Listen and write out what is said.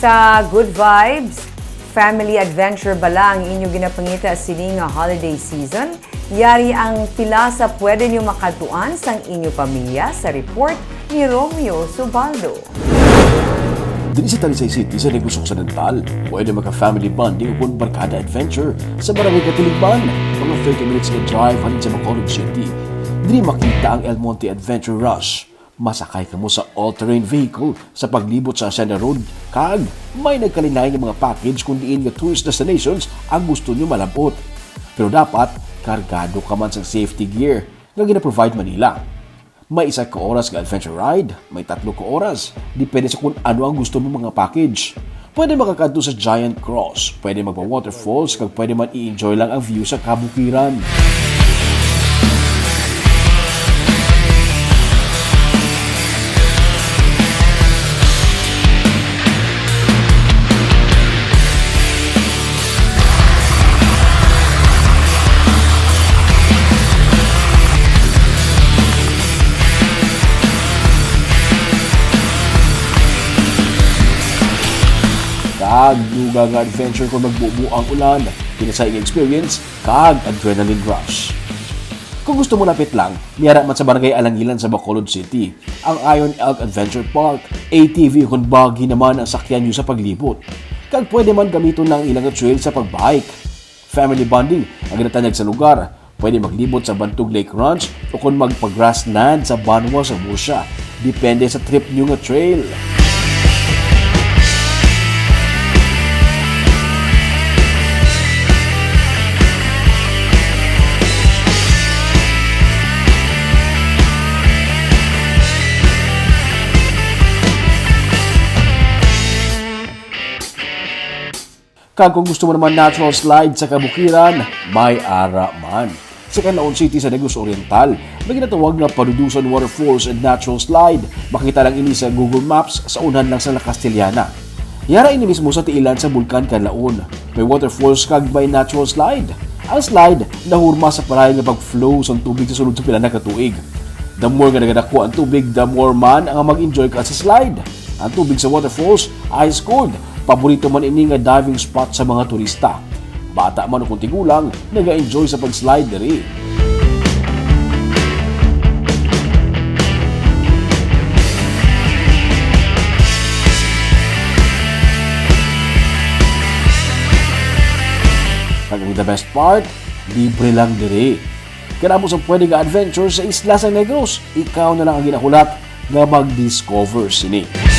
Sa Good Vibes, family adventure bala ang inyo ginapangita sini nga holiday season. Yari ang pila sa pwede nyo makatuan sang inyo pamilya sa report ni Romeo Subaldo. Dili sa Talisay City sa Negros Occidental, pwede maka-family bonding o barkada adventure sa Barangay Katiligban, mga 30 minutes na drive halin sa Bacolod City. Dili makita ang El Monte Adventure Rush. Masakay ka mo sa all-terrain vehicle sa paglibot sa Hacienda Road, kag may nagkalinay ng mga package kung diin nga tourist destinations ang gusto nyo malabot. Pero dapat, kargado ka man sa safety gear nga gina-provide Manila. May 1 ka oras nga adventure ride, may 3 ka oras. Depende sa kung ano ang gusto mo mga package. Pwede makakadto sa Giant Cross, pwede magpa-waterfalls, kag pwede man i-enjoy lang ang view sa kabukiran. Kag luga nga adventure kung magbubu ang ulan, pinasayang experience, kag adrenaline rush. Kung gusto mo lapit lang, niyara man sa Barangay Alangilan sa Bacolod City, ang Iron Elk Adventure Park, ATV kung buggy naman ang sakyan nyo sa paglibot. Kag pwede man gamiton ng ilang trail sa pagbike. Family bonding ang ginatanyag sa lugar, pwede maglibot sa Bantug Lake Ranch o kung magpa-grassland sa Banwa sa Busya. Depende sa trip nyo nga trail. Kag kung gusto mo naman natural slide sa kabukiran, may ara man. Sa Canlaon City sa Negros Oriental, may ginatawag na Padudusan Waterfalls and Natural Slide. Makita lang ini sa Google Maps sa unan lang sa La Castellana. Yara ini mismo sa tiilan sa Bulkan Canlaon. May waterfalls kag may natural slide. Ang slide nahurma sa parayon nga pag-flow sa tubig sa sulod sa pila na katuig. The more nga nagadako ang tubig, the more man ang mag-enjoy ka sa slide. Ang tubig sa waterfalls ice cold. Paborito man ini nga diving spot sa mga turista. Bata man o kung tigulang, naga-enjoy sa pag-slide diri. Kag the best part, libre lang diri. Kaya mo sa pwede nga adventure sa isla sa Negros, ikaw na lang ang ginahulat nga mag-discover sini.